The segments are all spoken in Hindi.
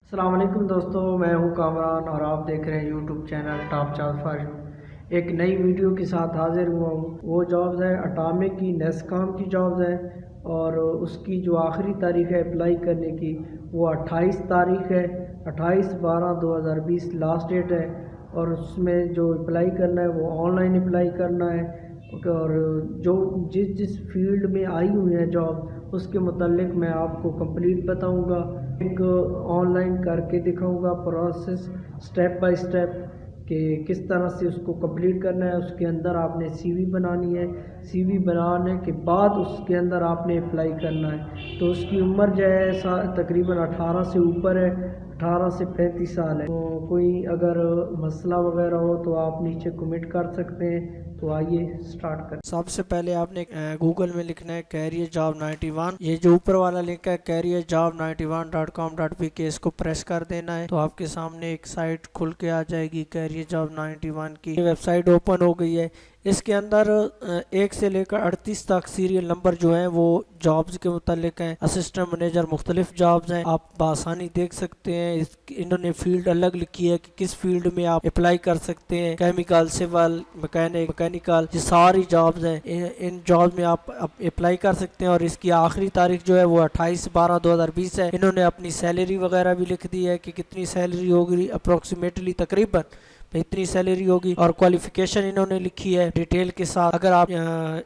अस्सलाम वालेकुम दोस्तों, मैं हूं कामरान और आप देख रहे हैं YouTube channel top job for you. एक नई वीडियो के साथ हाजिर हुआ हूं। वो जॉब्स है अटामिक की, नेस्कॉम की जॉब्स है और उसकी जो आखिरी तारीख है अप्लाई करने की वो 28 तारीख है। 28/12/2020 लास्ट डेट है और उसमें जो अप्लाई करना है वो ऑनलाइन अप्लाई करना है। और जो जिस जिस फील्ड में आई हुई है जॉब उसके मुतालिक मैं आपको कंप्लीट बताऊंगा, एक ऑनलाइन करके दिखाऊंगा प्रोसेस स्टेप बाय स्टेप कि किस तरह से उसको कंप्लीट करना है। उसके अंदर आपने सीवी बनानी है, सीवी बनाने के बाद उसके अंदर आपने अप्लाई करना है। तो उसकी उम्र जो है तकरीबन 18 से ऊपर है, 18 से 35 साल है। तो कोई अगर मसला वगैरह हो तो आप नीचे कमेंट कर सकते हैं। तो आइए स्टार्ट करें। सबसे पहले आपने गूगल में लिखना है कैरियर जॉब 91। ये जो ऊपर वाला लिंक है कैरियर जॉब 91.com.pk, इसको प्रेस कर देना है तो आपके सामने एक साइट खुल के आ जाएगी कैरियर जॉब 91 की। वेबसाइट ओपन हो गई है। इसके अंदर 1 से लेकर 38 तक सीरियल नंबर जो है वो जॉब्स के मुतालिक हैं। असिस्टेंट मैनेजर मुख्तलिफ जॉब्स हैं, आप बआसानी देख सकते हैं। इन्होंने फील्ड अलग लिखी है कि किस फील्ड में आप अप्लाई कर सकते हैं। केमिकल, सिविल, मैकेनिकल, ये सारी जॉब्स हैं। इन जॉब्स में आप अप्लाई कर सकते हैं और इसकी आखिरी तारीख जो है वो 28/12/2020 है। इन्होंने अपनी सैलरी वगैरह भी लिख दी है कि कितनी सैलरी होगी, अप्रोक्सीमेटली तकरीबन इतनी सैलरी होगी। और क्वालिफिकेशन इन्होंने लिखी है डिटेल के साथ। अगर आप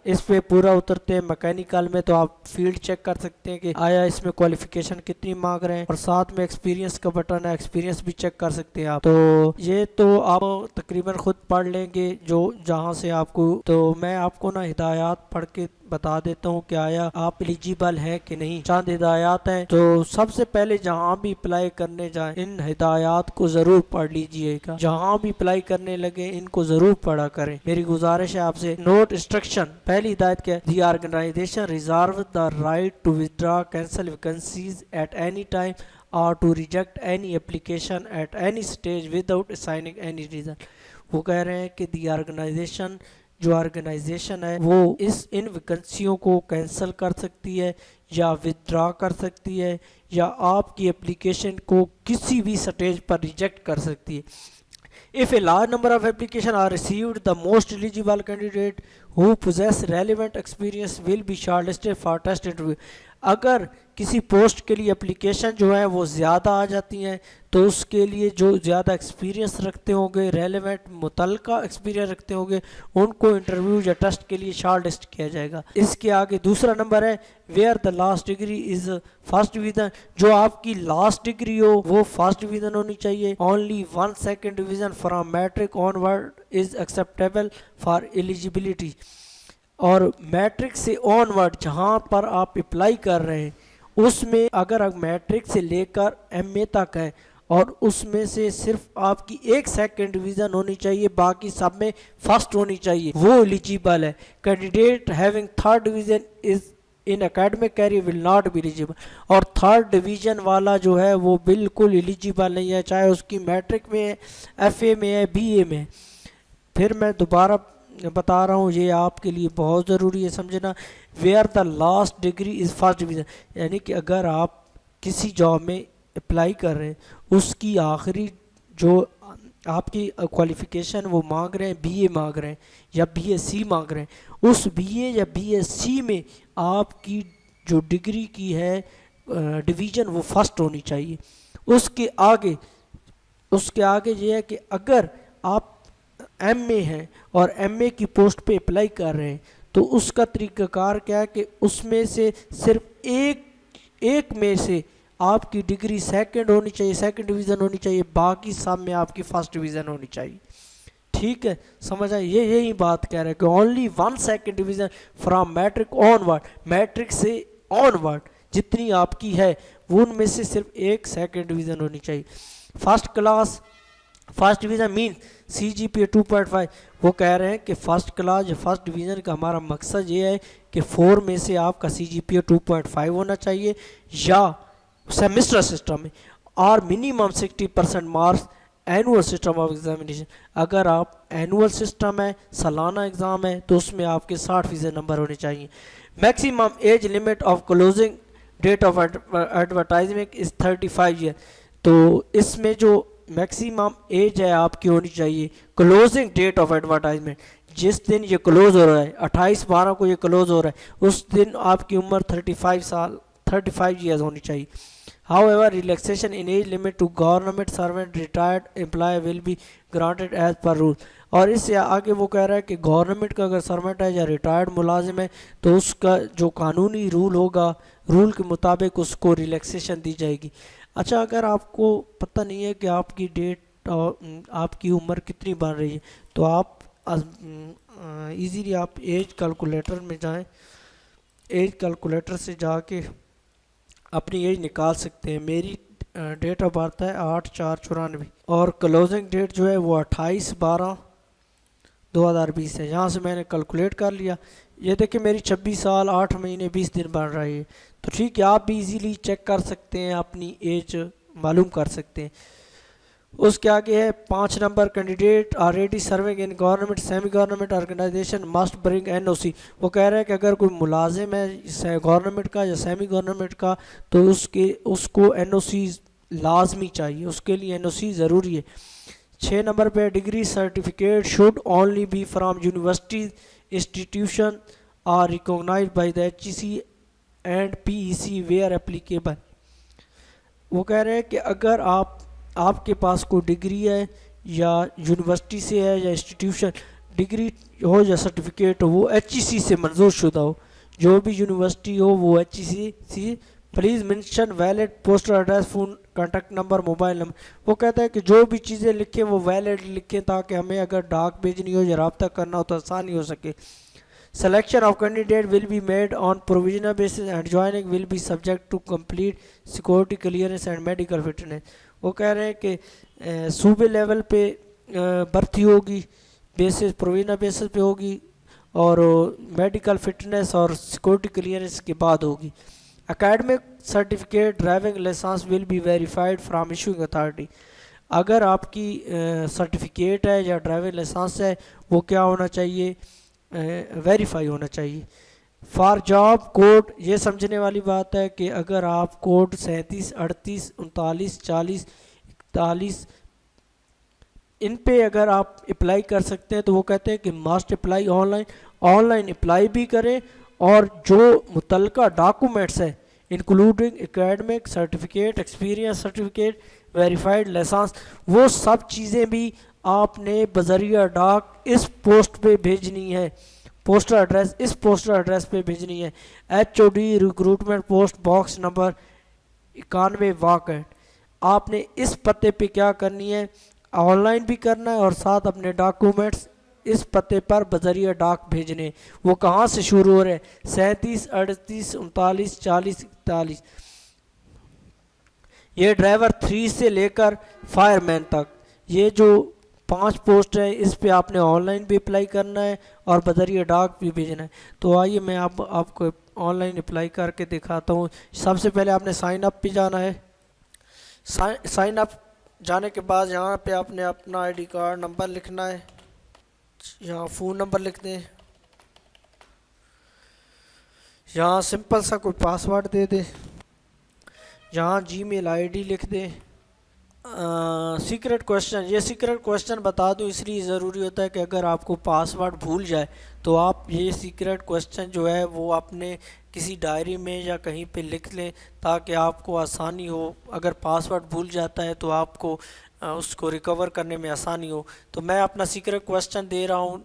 इस पे पूरा उतरते हैं मैकेनिकल में तो आप फील्ड चेक कर सकते हैं कि आया इसमें क्वालिफिकेशन कितनी मांग रहे हैं, और साथ में एक्सपीरियंस का बटन है, एक्सपीरियंस भी चेक कर सकते हैं आप। तो ये तो आप तकरीबन खुद पढ़ लेंगे जो जहाँ से आपको। तो मैं आपको ना हिदायत पढ़ के बता देता हूँ कि आया आप एलिजिबल है कि नहीं। चंद हिदायत हैं। तो सबसे पहले जहाँ भी अप्लाई करने जाए इन हिदायत को जरूर पढ़ लीजिएगा। जहाँ भी अप्लाई करने लगे इनको जरूर पढ़ा करें, मेरी गुजारिश है आपसे। नोट इंस्ट्रक्शन, पहली हिदायत क्या है, the organisation reserve the right to withdraw cancel vacancies at any time और to reject any application at any stage without assigning any reason. वो कह रहे हैं कि दी ऑर्गेनाइजेशन, जो ऑर्गेनाइजेशन है वो इन वैकेंसियों को कैंसिल कर सकती है या विथड्रॉ कर सकती है या आपकी एप्लीकेशन को किसी भी स्टेज पर रिजेक्ट कर सकती है। If a large number of applications are received, the most eligible candidate who possess relevant experience will be shortlisted for test interview. अगर किसी पोस्ट के लिए एप्लीकेशन जो है वो ज़्यादा आ जाती हैं तो उसके लिए जो ज़्यादा एक्सपीरियंस रखते होंगे, रेलेवेंट मुतलका एक्सपीरियंस रखते होंगे, उनको इंटरव्यू या टेस्ट के लिए शॉर्ट लिस्ट किया जाएगा। इसके आगे दूसरा नंबर है where the last degree is first division. जो आपकी लास्ट डिग्री हो वो फर्स्ट डिवीज़न होनी चाहिए। Only 1 second division from matric onward is acceptable for eligibility. और मैट्रिक से ऑनवर्ड जहाँ पर आप अप्लाई कर रहे हैं उसमें अगर मैट्रिक से लेकर एमए तक है और उसमें से सिर्फ आपकी 1 सेकेंड डिवीज़न होनी चाहिए, बाकी सब में फर्स्ट होनी चाहिए, वो एलिजिबल है। Candidate having third division is in academic career will not be eligible. और थर्ड डिवीज़न वाला जो है वो बिल्कुल एलिजिबल नहीं है, चाहे उसकी मैट्रिक में है, एफए में है, बीए में। फिर मैं दोबारा बता रहा हूँ, ये आपके लिए बहुत ज़रूरी है समझना। Where the last degree is first division, यानी कि अगर आप किसी जॉब में अप्लाई कर रहे हैं उसकी आखिरी जो आपकी क्वालिफ़िकेशन वो मांग रहे हैं, बीए मांग रहे हैं या बीएससी मांग रहे हैं, उस बीए या बीएससी में आपकी जो डिग्री की है डिवीज़न वो फर्स्ट होनी चाहिए। उसके आगे ये है कि अगर आप एमए हैं और एमए की पोस्ट पे अप्लाई कर रहे हैं तो उसका तरीक़ाकार क्या है कि उसमें से सिर्फ एक में से आपकी डिग्री सेकंड होनी चाहिए, सेकंड डिवीज़न होनी चाहिए, बाकी सब में आपकी फर्स्ट डिवीज़न होनी चाहिए। ठीक है, समझ आए। यही बात कह रहे हैं कि only 1 second division from matric onward, matric से ऑनवर्ड जितनी आपकी है उनमें से सिर्फ 1 सेकेंड डिवीज़न होनी चाहिए। First class, first division mean CGPA 2.5। वो कह रहे हैं कि फ़र्स्ट क्लास या फर्स्ट डिवीज़न का हमारा मकसद ये है कि 4 में से आपका CGPA 2.5 होना चाहिए या सेमेस्टर सिस्टम में, और minimum 60% marks annual system of examination. अगर आप एनुअल सिस्टम है, सालाना एग्ज़ाम है, तो उसमें आपके 60% नंबर होने चाहिए। Maximum age limit of closing date of advertisement is 35 year. तो इसमें जो मैक्सिमम एज है आपकी होनी चाहिए, क्लोजिंग डेट ऑफ एडवर्टाइजमेंट, जिस दिन ये क्लोज हो रहा है 28/12 को ये क्लोज हो रहा है, उस दिन आपकी उम्र 35 ईयर्स होनी चाहिए। However relaxation in age limit to government servant retired employ will be granted as per rule. और इससे आगे वो कह रहा है कि गवर्नमेंट का अगर सर्वेंट है या रिटायर्ड मुलाजिम है तो उसका जो कानूनी रूल होगा, रूल के मुताबिक उसको रिलैक्सेशन दी जाएगी। अच्छा, अगर आपको पता नहीं है कि आपकी डेट और आपकी उम्र कितनी बन रही है, तो आप इजीली आप एज कैलकुलेटर में जाएं, एज कैलकुलेटर से जाके अपनी एज निकाल सकते हैं। मेरी डेट ऑफ बर्थ है 8/4/94 और क्लोजिंग डेट जो है वो 28/12/2020 है। यहाँ से मैंने कैलकुलेट कर लिया, ये देखिए मेरी 26 साल 8 महीने 20 दिन बन रही है। तो ठीक है, आप भी इजीली चेक कर सकते हैं, अपनी एज मालूम कर सकते हैं। उसके आगे है 5 number, candidate already serving in government semi government organisation must bring NOC. वो कह रहे हैं कि अगर कोई मुलाजिम है गवर्नमेंट का या सेमी गवर्नमेंट का तो उसको एनओसी लाजमी चाहिए, उसके लिए एनओसी ज़रूरी है। 6 नंबर पे degree certificate should only be from university institution are recognised by the HEC and PEC where applicable. वो कह रहे हैं कि अगर आपके पास कोई डिग्री है या यूनिवर्सिटी से है या इंस्टीट्यूशन, डिग्री हो या सर्टिफिकेट हो, वो एचईसी से मंजूर शुदा हो, जो भी यूनिवर्सिटी हो वो HEC. Please mention valid postal address, phone contact number, mobile number. वो कहता है कि जो भी चीज़ें लिखें वो वैलिड लिखें ताकि हमें अगर डाक भेजनी हो या रब्ता करना हो तो आसानी हो सके। Selection of candidate will be made on provisional basis and joining will be subject to complete security clearance and medical fitness। वो कह रहे हैं कि सूबे लेवल पे भर्ती होगी, बेसिस प्रोविजनल बेसिस पे होगी और मेडिकल फिटनेस और सिक्योरिटी क्लियरेंस के बाद होगी। Academic certificate driving licence will be verified from issuing authority. अगर आपकी सर्टिफिकेट है या ड्राइविंग लाइसेंस है वो क्या होना चाहिए, वेरीफाई होना चाहिए। फॉर जॉब कोड, ये समझने वाली बात है कि अगर आप कोड 37, 38, 39, 40, 41 इन पे अगर आप अप्लाई कर सकते हैं तो वो कहते हैं कि मस्ट अप्लाई ऑनलाइन अप्लाई भी करें और जो मुतलका डॉक्यूमेंट्स है including academic certificate, experience certificate, verified licence, वो सब चीज़ें भी आपने बजरिया डाक इस पोस्ट पे भेजनी है, पोस्टल एड्रेस इस पोस्टल एड्रेस पे भेजनी है। HOD recruitment post box number 91 वाकई। आपने इस पते पे क्या करनी है, ऑनलाइन भी करना है और साथ अपने डॉक्यूमेंट्स इस पते पर बजरिया डाक भेजने। वो कहाँ से शुरू हो रहे हैं, 37, 38, 39, 40, 41। ये ड्राइवर 3 से लेकर फायरमैन तक, ये जो 5 पोस्ट है इस पे आपने ऑनलाइन भी अप्लाई करना है और बजरिया डाक भी भेजना है। तो आइए मैं आपको ऑनलाइन अप्लाई करके दिखाता हूँ। सबसे पहले आपने साइन अप पे जाना है। साइन अप जाने के बाद यहाँ पे आपने अपना ID कार्ड नंबर लिखना है, यहाँ फ़ोन नंबर लिख दें, यहाँ सिंपल सा कोई पासवर्ड दे दें, यहाँ जीमेल ID लिख दें। सीक्रेट क्वेश्चन, ये सीक्रेट क्वेश्चन बता दूं इसलिए ज़रूरी होता है कि अगर आपको पासवर्ड भूल जाए तो आप ये सीक्रेट क्वेश्चन जो है वो अपने किसी डायरी में या कहीं पे लिख लें ताकि आपको आसानी हो। अगर पासवर्ड भूल जाता है तो आपको उसको रिकवर करने में आसानी हो। तो मैं अपना सीक्रेट क्वेश्चन दे रहा हूँ,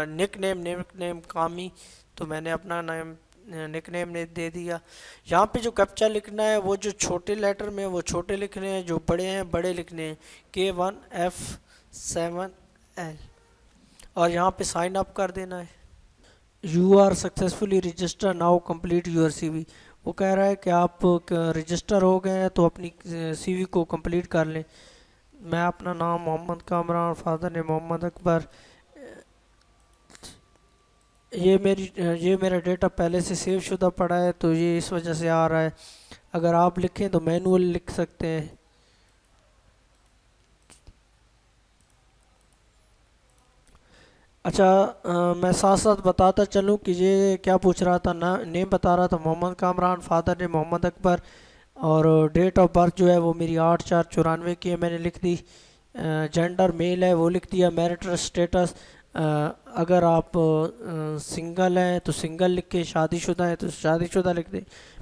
निक नेम कामी, तो मैंने अपना नाम निकनेम ने दे दिया। यहाँ पे जो कैप्चा लिखना है वो जो छोटे लेटर में वो छोटे लिखने हैं, जो बड़े हैं बड़े लिखने हैं, K1F7L, और यहाँ पे साइन अप कर देना है। You are successfully register now complete your CV। वो कह रहा है कि आप रजिस्टर हो गए हैं तो अपनी CV को कंप्लीट कर लें। मैं अपना नाम मोहम्मद कामरान, फादर ने मोहम्मद अकबर, ये मेरा डेटा पहले से सेव शुदा पड़ा है तो ये इस वजह से आ रहा है। अगर आप लिखें तो मैनुअल लिख सकते हैं। अच्छा, मैं साथ साथ बताता चलूँ कि ये क्या पूछ रहा था ना, नेम बता रहा था मोहम्मद कामरान, फादर ने मोहम्मद अकबर, और डेट ऑफ बर्थ जो है वो मेरी 8/4/94 की है, मैंने लिख दी। जेंडर मेल है वो लिख दिया। मैरिटल स्टेटस, अगर आप सिंगल हैं तो सिंगल लिख के, शादीशुदा है तो शादीशुदा लिख दें।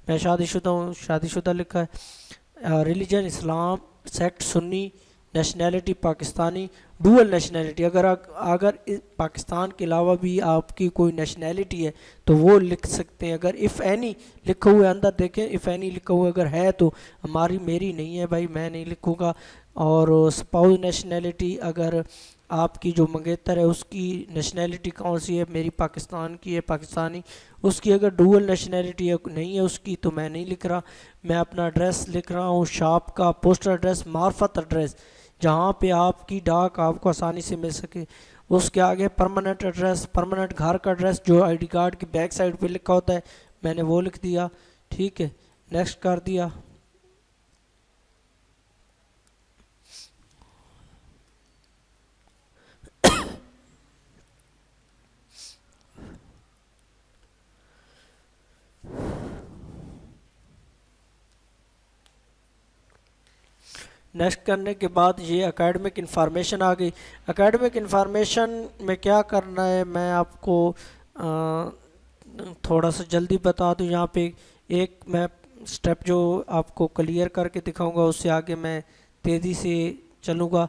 मैं शादीशुदा हूँ, शादीशुदा लिखा है। Religion Islam, sect Sunni, nationality Pakistani. Dual nationality, अगर पाकिस्तान के अलावा भी आपकी कोई नेशनैलिटी है तो वो लिख सकते हैं। अगर इफ़ एनी लिखा हुआ है अंदर देखें, इफ़ एनी लिखा हुआ अगर है तो मेरी नहीं है भाई, मैं नहीं लिखूँगा। और स्पाउस नेशनैलिटी, अगर आपकी जो मंगेतर है उसकी नेशनैलिटी कौन सी है, मेरी पाकिस्तान की है, पाकिस्तानी। उसकी अगर डुअल नेशनैलिटी नहीं है उसकी तो मैं नहीं लिख रहा। मैं अपना एड्रेस लिख रहा हूँ, शॉप का पोस्टल एड्रेस, मार्फत एड्रेस, जहाँ पे आपकी डाक आपको आसानी से मिल सके। उसके आगे परमानेंट एड्रेस, परमानेंट घर का एड्रेस जो आईडी कार्ड की बैक साइड पे लिखा होता है, मैंने वो लिख दिया। ठीक है, नेक्स्ट कर दिया। नेक्स्ट करने के बाद ये एकेडमिक इन्फॉर्मेशन आ गई। एकेडमिक इन्फॉर्मेशन में क्या करना है मैं आपको थोड़ा सा जल्दी बता दूं। यहाँ पे एक मैं स्टेप जो आपको क्लियर करके दिखाऊंगा, उससे आगे मैं तेज़ी से चलूँगा।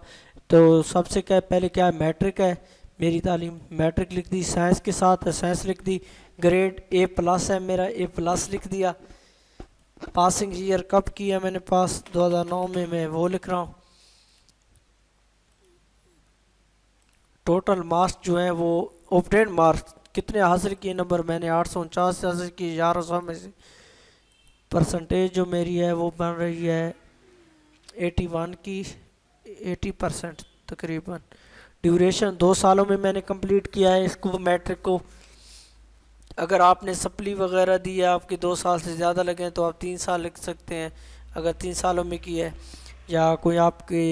तो सबसे पहले क्या है, मैट्रिक है मेरी तालीम, मैट्रिक लिख दी। साइंस के साथ है, साइंस लिख दी। ग्रेड A+ है मेरा, A+ लिख दिया। पासिंग ईयर कब किया मैंने पास, 2009 में, मैं वो लिख रहा हूँ। टोटल मार्क्स जो है वो ऑब्टेन मार्क्स कितने हासिल किए, नंबर मैंने 849 हासिल किए 1100 में से। परसेंटेज जो मेरी है वो बन रही है 81 की, 80% तकरीबन। ड्यूरेशन 2 सालों में मैंने कंप्लीट किया है इसको, मैट्रिक को। अगर आपने सप्ली वगैरह दी है, आपके 2 साल से ज़्यादा लगे तो आप 3 साल लिख सकते हैं अगर 3 सालों में की है। या कोई आपके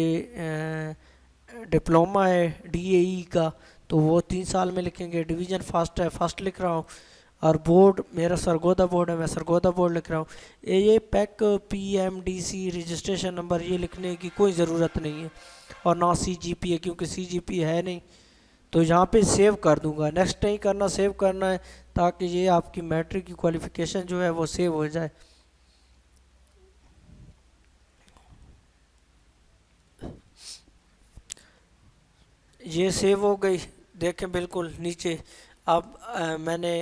डिप्लोमा है DAE का तो वो 3 साल में लिखेंगे। डिवीज़न फर्स्ट है, फर्स्ट लिख रहा हूँ। और बोर्ड मेरा सरगोदा बोर्ड है, मैं सरगोदा बोर्ड लिख रहा हूँ। ये पैक PMDC रजिस्ट्रेशन नंबर ये लिखने की कोई ज़रूरत नहीं है। और ना CGPA, क्योंकि CGPA है नहीं। तो यहाँ पे सेव कर दूंगा, नेक्स्ट नहीं करना, सेव करना है, ताकि ये आपकी मैट्रिक की क्वालिफ़िकेशन जो है वो सेव हो जाए। ये सेव हो गई, देखें बिल्कुल नीचे। अब मैंने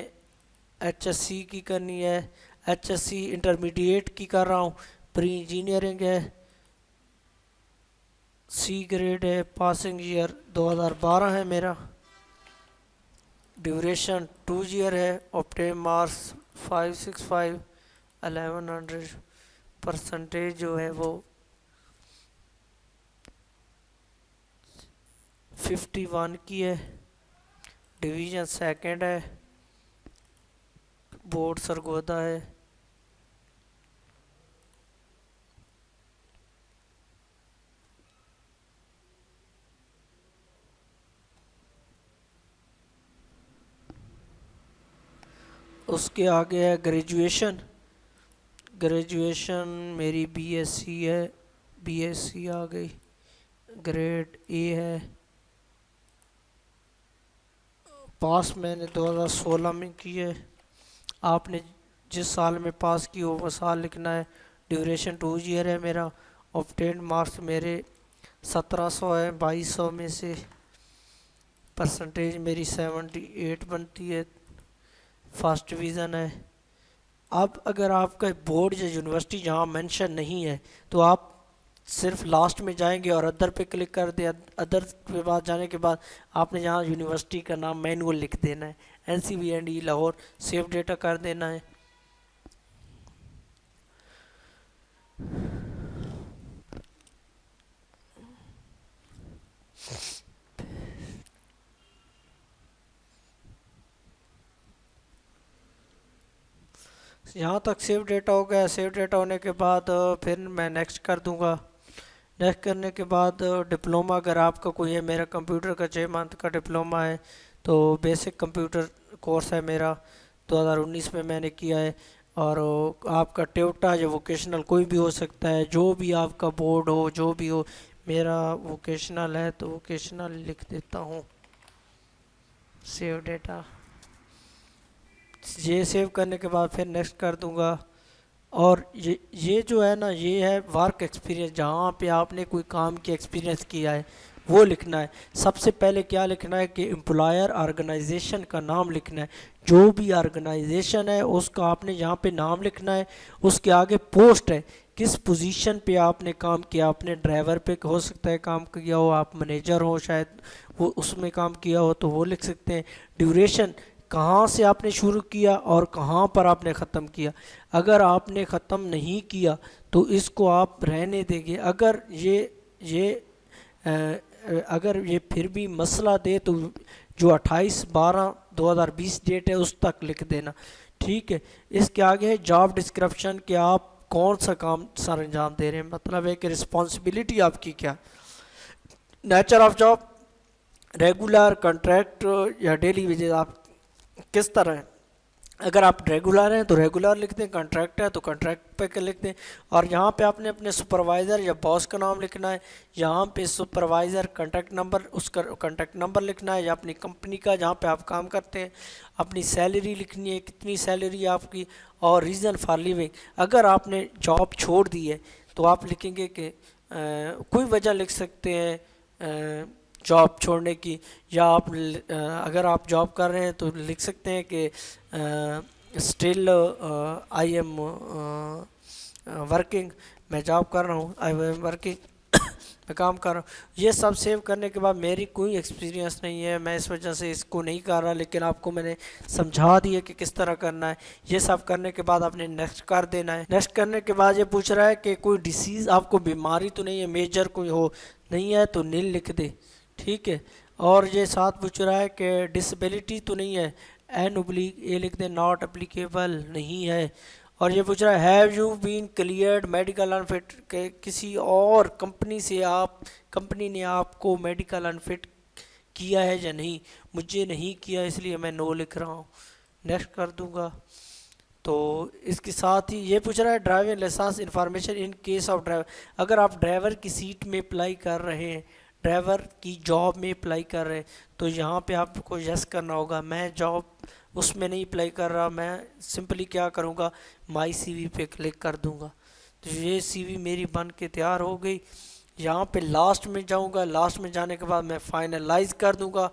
HSC की करनी है, HSC इंटरमीडिएट की कर रहा हूँ। प्री इंजीनियरिंग है, C ग्रेड है, पासिंग ईयर 2012 है मेरा। ड्यूरेशन 2 ईयर है, ऑप्टेन मार्क्स 565 1100। परसेंटेज जो है वो 51 की है। डिवीज़न सेकंड है, बोर्ड सरगोदा है। उसके आगे है ग्रेजुएशन। ग्रेजुएशन मेरी BSc है, BSc आ गई। ग्रेड A है, पास मैंने 2016 में की है। आपने जिस साल में पास की हो वो साल लिखना है। ड्यूरेशन 2 ईयर है मेरा। ऑब्टेन मार्क्स मेरे 1700 है 2200 में से। परसेंटेज मेरी 78 बनती है, फर्स्ट डिवीज़न है। अब अगर आपका बोर्ड या यूनिवर्सिटी जहाँ मेंशन नहीं है तो आप सिर्फ लास्ट में जाएंगे और अदर पे क्लिक कर दे। अदर पे बाद जाने के बाद आपने यहाँ यूनिवर्सिटी का नाम मैनुअल लिख देना है, NCVND लाहौर, सेव डेटा कर देना है। यहाँ तक सेव डेटा हो गया। सेव डेटा होने के बाद फिर मैं नेक्स्ट कर दूँगा। नेक्स्ट करने के बाद डिप्लोमा अगर आपका कोई है, मेरा कंप्यूटर का 6 मंथ का डिप्लोमा है। तो बेसिक कंप्यूटर कोर्स है मेरा, 2019 में मैंने किया है। और आपका टोयोटा या वोकेशनल कोई भी हो सकता है, जो भी आपका बोर्ड हो, जो भी हो। मेरा वोकेशनल है तो वोकेशनल लिख देता हूँ। सेव डेटा, ये सेव करने के बाद फिर नेक्स्ट कर दूंगा। और ये जो है ना, ये है वर्क एक्सपीरियंस, जहाँ पे आपने कोई काम की एक्सपीरियंस किया है वो लिखना है। सबसे पहले क्या लिखना है कि एम्प्लॉयर ऑर्गेनाइजेशन का नाम लिखना है। जो भी ऑर्गेनाइजेशन है उसका आपने यहाँ पे नाम लिखना है। उसके आगे पोस्ट है, किस पोजीशन पे आपने काम किया। आपने ड्राइवर पे हो सकता है काम किया हो, आप मैनेजर हो शायद, वो उसमें काम किया हो तो वो लिख सकते हैं। ड्यूरेशन, कहाँ से आपने शुरू किया और कहाँ पर आपने ख़त्म किया। अगर आपने ख़त्म नहीं किया तो इसको आप रहने देंगे। अगर ये अगर ये फिर भी मसला दे तो जो 28/12/2020 डेट है उस तक लिख देना, ठीक है। इसके आगे है जॉब डिस्क्रिप्शन, कि आप कौन सा काम सर अंजाम दे रहे हैं, मतलब है कि रिस्पॉन्सिबिलिटी आपकी क्या। Nature of job, regular, contract या डेली वेजेस, आप किस तरह है। अगर आप रेगुलर हैं तो रेगुलर लिख दें, कॉन्ट्रैक्ट है तो कॉन्ट्रैक्ट पे लिख दें। और यहाँ पे आपने अपने सुपरवाइज़र या बॉस का नाम लिखना है। यहाँ पे सुपरवाइज़र कॉन्टैक्ट नंबर, उसका कॉन्टैक्ट नंबर लिखना है, या अपनी कंपनी का जहाँ पे आप काम करते हैं। अपनी सैलरी लिखनी है, कितनी सैलरी है आपकी, और रीज़न फॉर लिविंग। अगर आपने जॉब छोड़ दी है तो आप लिखेंगे कि कोई वजह लिख सकते हैं जॉब छोड़ने की, या आप अगर आप जॉब कर रहे हैं तो लिख सकते हैं कि स्टिल आई एम वर्किंग, मैं जॉब कर रहा हूँ, आई एम वर्किंग, मैं काम कर रहा हूँ। ये सब सेव करने के बाद, मेरी कोई एक्सपीरियंस नहीं है, मैं इस वजह से इसको नहीं कर रहा, लेकिन आपको मैंने समझा दिया कि किस तरह करना है। ये सब करने के बाद आपने नेक्स्ट कर देना है। नेक्स्ट करने के बाद ये पूछ रहा है कि कोई डिसीज़, आपको बीमारी तो नहीं है, मेजर कोई हो नहीं है तो नील लिख दे, ठीक है। और ये साथ पूछ रहा है कि डिसेबिलिटी तो नहीं है, एन ओब्लिक ए लिख दे, नॉट एप्लीकेबल नहीं है। और ये पूछ रहा है have you been cleared medical unfit, के किसी और कंपनी से कंपनी ने आपको मेडिकल अनफिट किया है या नहीं। मुझे नहीं किया, इसलिए मैं नो लिख रहा हूँ, नेक्स्ट कर दूंगा। तो इसके साथ ही ये पूछ रहा है driving licence information in case of driver. अगर आप ड्राइवर की सीट में अप्लाई कर रहे हैं, ड्राइवर की जॉब में अप्लाई कर रहे हैं, तो यहाँ पे आपको यस करना होगा। मैं जॉब उसमें नहीं अप्लाई कर रहा, मैं सिंपली क्या करूँगा, माई सीवी पे क्लिक कर दूँगा। तो ये सीवी मेरी बन के तैयार हो गई। यहाँ पे लास्ट में जाऊँगा, लास्ट में जाने के बाद मैं फाइनलाइज कर दूँगा।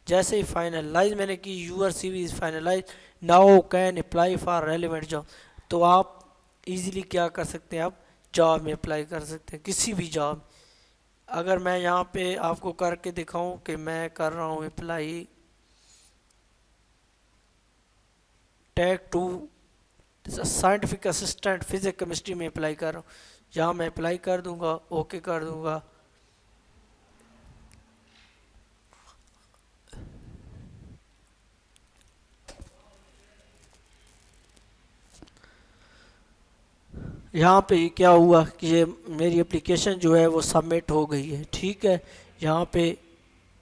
जैसे ही फाइनलाइज मैंने की, your CV is finalise, now can apply for relevant job. तो आप इजीली क्या कर सकते हैं, आप जॉब में अप्लाई कर सकते हैं, किसी भी जॉब। अगर मैं यहाँ पे आपको करके दिखाऊं कि मैं कर रहा हूँ apply take 2 scientific assistant physics chemistry में अप्लाई कर रहा हूँ, यहाँ मैं अप्लाई कर दूंगा, ओके कर दूंगा। यहाँ पे क्या हुआ कि ये मेरी एप्लीकेशन जो है वो सबमिट हो गई है, ठीक है। यहाँ पे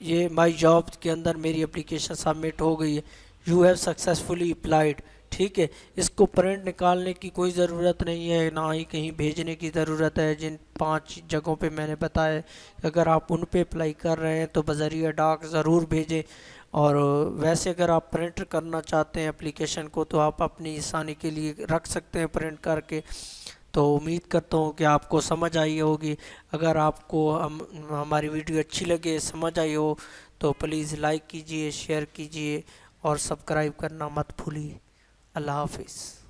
ये माई जॉब के अंदर मेरी एप्लीकेशन सबमिट हो गई है, यू हैव सक्सेसफुली अप्लाइड, ठीक है। इसको प्रिंट निकालने की कोई ज़रूरत नहीं है, ना ही कहीं भेजने की ज़रूरत है। जिन 5 जगहों पे मैंने बताया, अगर आप उन पे अप्लाई कर रहे हैं तो बज़रिया डाक ज़रूर भेजें। और वैसे अगर आप प्रिंट करना चाहते हैं एप्लीकेशन को तो आप अपनी आसानी के लिए रख सकते हैं प्रिंट करके। तो उम्मीद करता हूँ कि आपको समझ आई होगी। अगर आपको हमारी वीडियो अच्छी लगे, समझ आई हो, तो प्लीज़ लाइक कीजिए, शेयर कीजिए और सब्सक्राइब करना मत भूलिए। अल्लाह हाफिज़।